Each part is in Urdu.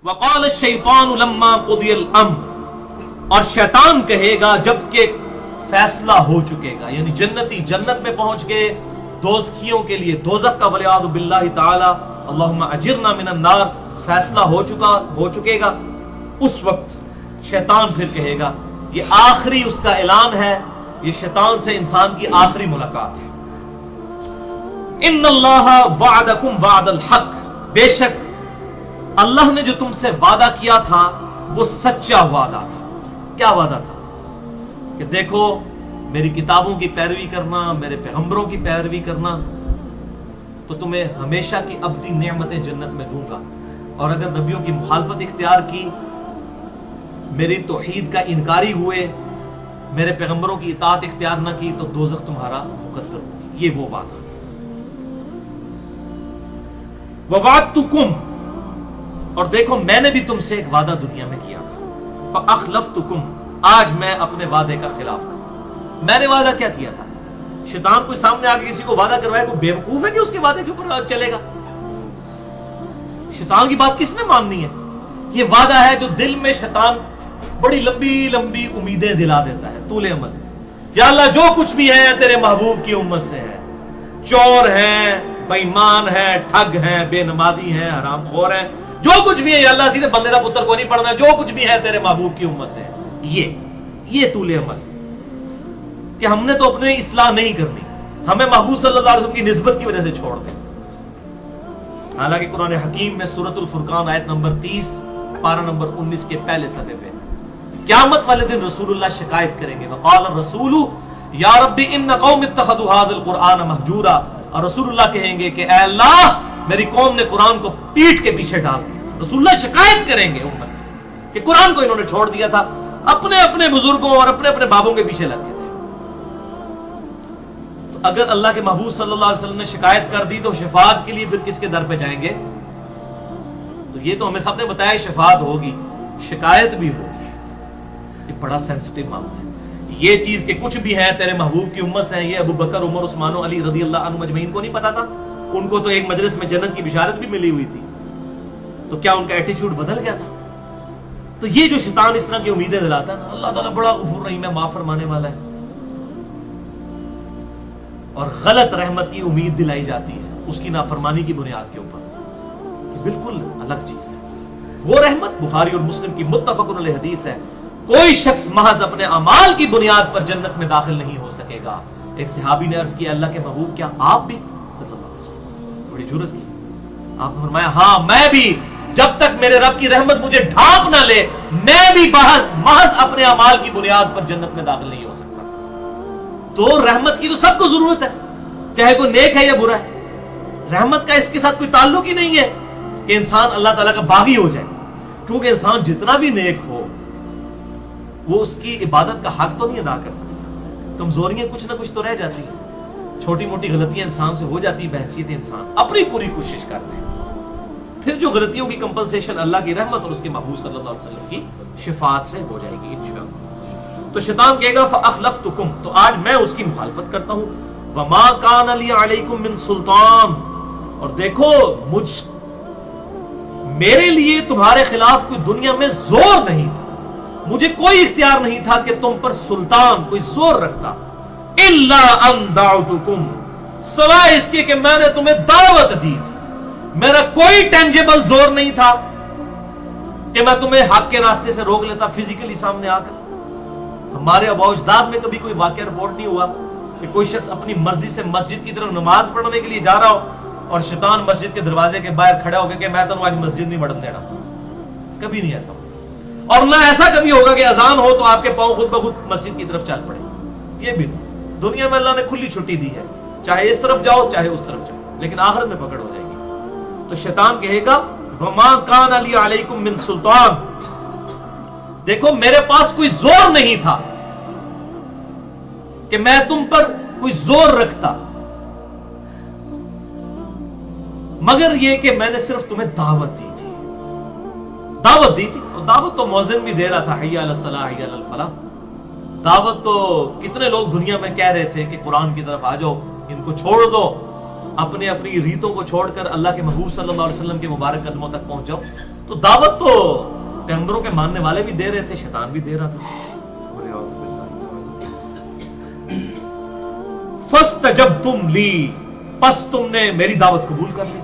وقال الشیطان لما قضی الامر، اور شیطان کہے گا جب کہ فیصلہ ہو چکے گا، یعنی جنتی جنت میں پہنچ گئے، دوزخیوں کے لیے دوزخ کا والعیاذ باللہ تعالی اللہم اجرنا من النار فیصلہ ہو چکے گا، اس وقت شیطان پھر کہے گا، یہ آخری اس کا اعلان ہے، یہ شیطان سے انسان کی آخری ملاقات ہے، ان اللہ وعدکم وعد الحق، بے شک اللہ نے جو تم سے وعدہ کیا تھا وہ سچا وعدہ تھا۔ کیا وعدہ تھا؟ کہ دیکھو میری کتابوں کی پیروی کرنا، میرے پیغمبروں کی پیروی کرنا تو تمہیں ہمیشہ کی ابدی نعمتیں جنت میں دوں گا، اور اگر نبیوں کی مخالفت اختیار کی، میری توحید کا انکاری ہوئے، میرے پیغمبروں کی اطاعت اختیار نہ کی تو دوزخ تمہارا مقدر ہوگی۔ یہ وہ وعدہ۔ وَوَعَدْتُكُمْ، اور دیکھو میں نے بھی تم سے ایک وعدہ دنیا میں کیا تھا، فَأَخْلَفْتُكُمْ، آج میں اپنے وعدے کا خلاف کرتا ہوں۔ میں نے وعدہ کیا کیا تھا؟ شیطان کوئی سامنے آ کے کسی کو وعدہ کروائے، کوئی بیوقوف ہے کہ اس کے وعدے کے اوپر چلے گا؟ شیطان کی بات کس نے ماننی ہے؟ یہ وعدہ ہے جو دل میں شیطان بڑی لمبی لمبی امیدیں دلا دیتا ہے، طول عمل۔ یا اللہ جو کچھ بھی ہے تیرے محبوب کی امت سے ہے، چور ہیں، بے ایمان ہیں، ٹھگ ہیں، بے نمازی ہیں، حرام خور ہیں، جو کچھ بھی ہے یا اللہ سیدھے بندے دا پتر کو نہیں پڑھنا، جو کچھ بھی ہے تیرے محبوب کی امت سے ہے۔ یہ طول عمل کہ ہم نے تو اپنے اصلاح نہیں کرنی، ہمیں محبوب صلی اللہ علیہ وسلم کی نسبت کی وجہ سے چھوڑ دیں۔ حالانکہ قرآن حکیم میں سورۃ الفرقان آیت نمبر 30 پارہ نمبر 19 کے پہلے صفحے پہ قیامت والے دن رسول اللہ شکایت کریں گے، وقال الرسول یا رب ان قوم اتخذوا هذا القرآن مہجورا، اور رسول اللہ کہیں گے کہ اے اللہ میری قوم نے قرآن کو پیٹھ کے پیچھے ڈال دیا تھا۔ رسول اللہ شکایت کریں گے امت کی کہ قرآن کو انہوں نے چھوڑ دیا تھا، اپنے اپنے بزرگوں اور اپنے اپنے بابوں کے پیچھے لگ گئے تھے۔ تو اگر اللہ کے محبوب صلی اللہ علیہ وسلم نے شکایت کر دی تو شفاعت کے لیے پھر کس کے در پہ جائیں گے؟ تو یہ تو ہمیں سب نے بتایا شفاعت ہوگی، شکایت بھی ہوگی، یہ بڑا سینسٹیو معاملہ ہے۔ یہ چیز کہ کچھ بھی ہے تیرے محبوب کی امت سے ہے، یہ ابو بکر، عمر، عثمان و علی رضی اللہ عنہ مجمعین کو نہیں پتا تھا؟ ان کو تو ایک مجلس میں جنت کی بشارت بھی ملی ہوئی تھی، تو کیا ان کا ایٹیچیوڈ بدل گیا تھا؟ تو یہ جو شیطان اس طرح کی امیدیں دلاتا ہے نا، اللہ تعالیٰ بڑا غفور رحیم ہے، معاف فرمانے والا ہے، اور غلط رحمت کی امید دلائی جاتی ہے اس کی نافرمانی کی بنیاد کے اوپر، یہ بالکل الگ چیز ہے۔ وہ رحمت بخاری اور مسلم کی متفق علیہ حدیث ہے، کوئی شخص محض اپنے اعمال کی بنیاد پر جنت میں داخل نہیں ہو سکے گا۔ ایک صحابی نے عرض کیا اللہ کے محبوب کیا آپ بھی؟ صلی اللہ علیہ وسلم بڑی جرأت کی، آپ نے فرمایا ہاں میں بھی، جب تک میرے رب کی رحمت مجھے ڈھانپ نہ لے میں بھی محض اپنے اعمال کی بنیاد پر جنت میں داخل نہیں ہو سکتا۔ تو رحمت کی تو سب کو ضرورت ہے، چاہے کوئی نیک ہے یا برا ہے، رحمت کا اس کے ساتھ کوئی تعلق ہی نہیں ہے کہ انسان اللہ تعالیٰ کا باغی ہو جائے، کیونکہ انسان جتنا بھی نیک ہو وہ اس کی عبادت کا حق تو نہیں ادا کر سکتا، کمزوریاں کچھ نہ کچھ تو رہ جاتی ہیں، چھوٹی موٹی غلطیاں انسان سے ہو جاتی ہیں، بحیثیت انسان اپنی پوری کوشش کرتے ہیں، پھر جو غلطیوں کی کمپنسیشن اللہ کی رحمت اور اس کے محبوب صلی اللہ علیہ وسلم کی شفاعت سے ہو جائے گی انشاءاللہ۔ تو شیطان کہے گا فَأَخْلَفْتُكُمْ، تو آج میں اس کی مخالفت کرتا ہوں، وَمَا كَانَ لِي عَلَيْكُمْ مِنْ سُلْطَانٍ، اور دیکھو میرے لیے تمہارے خلاف کوئی دنیا میں زور نہیں تھا، مجھے کوئی اختیار نہیں تھا کہ تم پر سلطان کوئی زور رکھتا، إِلَّا أَن دَعُوتُكُمْ، سوائے اس کے کہ میں نے تمہیں دعوت دی تھی، میرا کوئی ٹینجیبل زور نہیں تھا کہ میں تمہیں حق کے راستے سے روک لیتا فزیکلی سامنے آ کر۔ ہمارے آباء و اجداد میں کبھی کوئی واقعہ رپورٹ نہیں ہوا کہ کوئی شخص اپنی مرضی سے مسجد کی طرف نماز پڑھنے کے لیے جا رہا ہو اور شیطان مسجد کے دروازے کے باہر کھڑا ہو کہ میں تمہیں آج مسجد نہیں بڑھنے دینا، کبھی نہیں ایسا ہوگا، اور نہ ایسا کبھی ہوگا کہ اذان ہو تو آپ کے پاؤں خود بخود مسجد کی طرف چل پڑے، یہ بھی نہیں۔ دنیا میں اللہ نے کھلی چھٹی دی ہے، چاہے اس طرف جاؤ چاہے اس طرف جاؤ، لیکن آخرت میں پکڑ ہو جائے گی۔ تو شیطان کہے گا وَمَا كَانَ لِي عَلَيْكُمْ مِنْ سُلْطَانٍ، دیکھو میرے پاس کوئی زور نہیں تھا کہ میں تم پر کوئی زور رکھتا، مگر یہ کہ میں نے صرف تمہیں دعوت دی تھی، اور دعوت تو مؤذن بھی دے رہا تھا، حی علی الصلاح حی علی الفلاح، دعوت تو کتنے لوگ دنیا میں کہہ رہے تھے کہ قرآن کی طرف آ جاؤ، ان کو چھوڑ دو، اپنی ریتوں کو چھوڑ کر اللہ کے محبوب صلی اللہ علیہ وسلم کے مبارک قدموں تک پہنچ جاؤ، تو دعوت تو پیغمبروں کے ماننے والے بھی دے رہے تھے، شیطان بھی دے رہا تھا. فاستجبتم لی، پس تم نے میری دعوت قبول کر لی.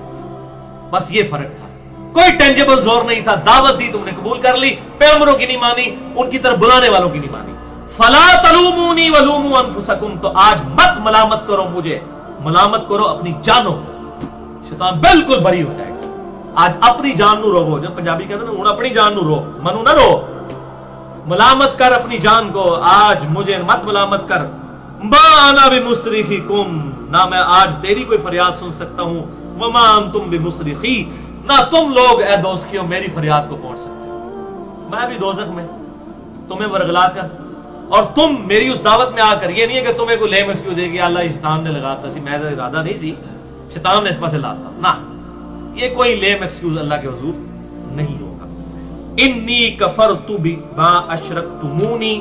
بس یہ فرق تھا، کوئی ٹینجیبل زور نہیں تھا. دعوت دی تم نے قبول کر لی، پیغمبروں کی نہیں مانی، ان کی طرف بلانے والوں کی نہیں مانی. فلا تلومونی ولوموا انفسکم، تو آج مت ملامت کرو مجھے، ملامت کرو اپنی جانوں. شیطان بالکل بری ہو جائے گا. آج اپنی جان نو رو، جب پنجابی کہتے ہیں نا اپنی جان نو رو، منو نہ رو، ملامت کر اپنی جان کو. آج مجھے مت ملامت کر. ما انا بمصرخکم، نہ میں آج تیری کوئی فریاد سن سکتا ہوں. وما انتم بمصرخی، نہ تم لوگ اے دوستیوں میری فریاد کو پہنچ سکتے ہو. میں بھی دوزخ میں تمہیں ورگلا کر، اور تم میری اس دعوت میں آ کر، یہ نہیں ہے کہ تمہیں کوئی لیم ایکسکیوز دے گی اللہ شیطان نے لگاتا سی، میں ارادہ نہیں سی، شیطان نے اس پاس لاتا نہ، یہ کوئی لیم ایکسکیوز اللہ کے حضور نہیں ہوگا. انی کفرت بما اشرکتمونی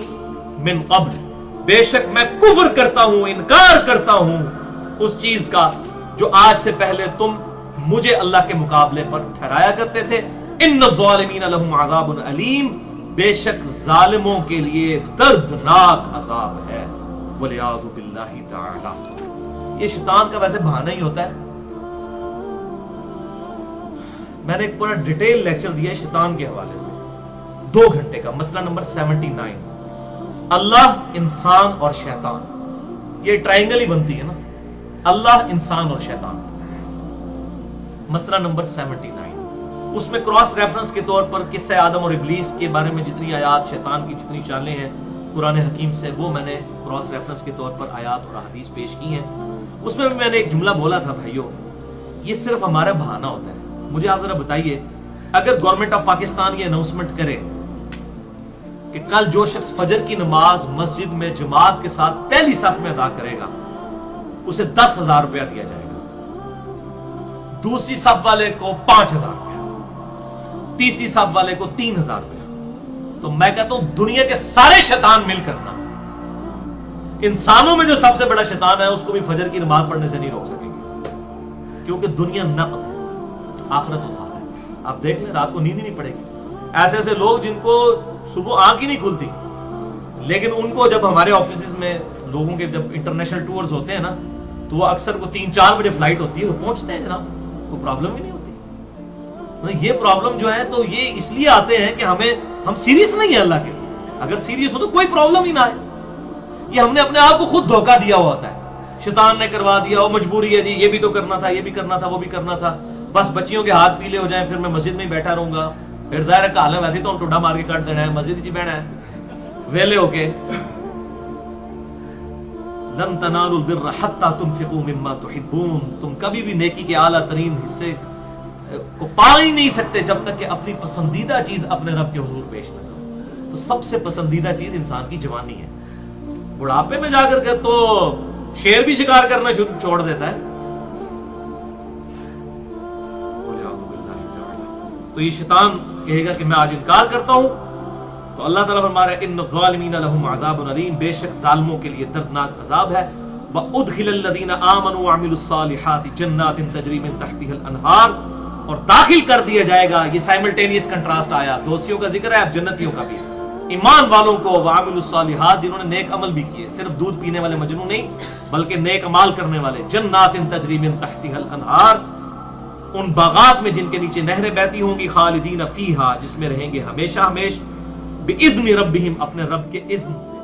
من قبل، بے شک میں کفر کرتا ہوں، انکار کرتا ہوں اس چیز کا جو آج سے پہلے تم مجھے اللہ کے مقابلے پر ٹھہرایا کرتے تھے. ان الظالمین لهم عذاب علیم، بے شک ظالموں کے لیے دردناک عذاب ہے. والعیاذ باللہ تعالی. یہ شیطان کا ویسے بہانہ ہی ہوتا ہے. میں نے ایک پورا ڈیٹیل لیکچر دیا ہے شیطان کے حوالے سے، 2 گھنٹے کا. مسئلہ نمبر 79، اللہ، انسان اور شیطان. یہ ٹرائنگل ہی بنتی ہے نا، اللہ، انسان اور شیطان. مسئلہ نمبر 79، اس میں کراس ریفرنس کے طور پر قصہ آدم اور ابلیس کے بارے میں جتنی آیات، شیطان کی جتنی چالیں ہیں قرآن حکیم سے، وہ میں نے کراس ریفرنس کے طور پر آیات اور احادیث پیش کی ہیں. اس میں بھی میں نے ایک جملہ بولا تھا، بھائیو یہ صرف ہمارا بہانہ ہوتا ہے. مجھے آپ ذرا بتائیے، اگر گورنمنٹ آف پاکستان یہ اناؤنسمنٹ کرے کہ کل جو شخص فجر کی نماز مسجد میں جماعت کے ساتھ پہلی صف میں ادا کرے گا اسے 10,000 روپیہ دیا جائے گا، دوسری صف والے کو 5,000 روپیہ، تیسری صف والے کو 3,000 روپیہ، تو میں کہتا ہوں دنیا کے سارے شیطان مل کرنا انسانوں میں جو سب سے بڑا شیطان ہے اس کو بھی فجر کی نماز پڑھنے سے نہیں روک سکیں گے، کیونکہ دنیا نقد ہے، آخرت ادھار ہے. آپ دیکھ لیں رات کو نیند ہی نہیں پڑے گی. ایسے ایسے لوگ جن کو صبح آنکھ ہی نہیں کھلتی، لیکن ان کو جب ہمارے آفیسز میں لوگوں کے جب انٹرنیشنل ٹورز ہوتے ہیں نا تو وہ اکثر کو 3-4 بجے فلائٹ ہوتی ہے، وہ پہنچتے ہیں جناب، کوئی پرابلم ہی نہیں ہوتی. یہ پرابلم جو ہے تو یہ اس لیے آتے ہیں کہ ہم سیریس نہیں ہیں اللہ کے لیے. اگر سیریس ہو تو کوئی پرابلم ہی نہ آئے. یہ ہم نے اپنے آپ کو خود دھوکہ دیا ہوا ہوتا ہے، شیطان نے کروا دیا، وہ مجبوری ہے جی، یہ بھی تو کرنا تھا، یہ بھی کرنا تھا، وہ بھی کرنا تھا، بس بچیوں کے ہاتھ پیلے ہو جائیں پھر میں مسجد میں ہی بیٹھا رہوں گا، پھر ظاہر ہے کال ہے ویسے تو ہم ٹوڈا مار کے کٹ دینا ہے، مسجد ہی بہنا ہے ویلے ہو کے. لن تنالوا البر حتى تنفقوا مما تحبون، تم کبھی بھی نیکی کے اعلیٰ ترین حصے کو پا ہی نہیں سکتے جب تک کہ اپنی پسندیدہ چیز اپنے رب کے حضور پیش نہ کرو. تو سب سے پسندیدہ چیز انسان کی جوانی ہے. بڑھاپے میں جا کر کے تو شیر بھی شکار کرنا چھوڑ دیتا ہے. تو یہ شیطان کہے گا کہ میں آج انکار کرتا ہوں، تو اللہ تعالیٰ فرما رہا ہے ان الظالمین لهم عذاب علیم، بے شک ظالموں کے لیے دردناک عذاب ہے. وادخل الذین آمنوا وعملوا الصالحات جنات تجری من تحتها الانہار، اور داخل کر دیا جائے گا. یہ سائملٹینیس کنٹراسٹ آیا، دوستیوں کا ذکر ہے، اب جنتیوں کا بھی. ایمان والوں کو وعملوا الصالحات، جنہوں نے نیک عمل بھی کیے، صرف دودھ پینے والے مجنون نہیں بلکہ نیک اعمال کرنے والے. جنات تجری من تحتها الانہار، ان باغات میں جن کے نیچے نہریں بہتی ہوں گی. خالدین فیہا، جس میں رہیں گے ہمیشہ ہمیش. بِإِذْنِ ربہم، اپنے رب کے اذن سے.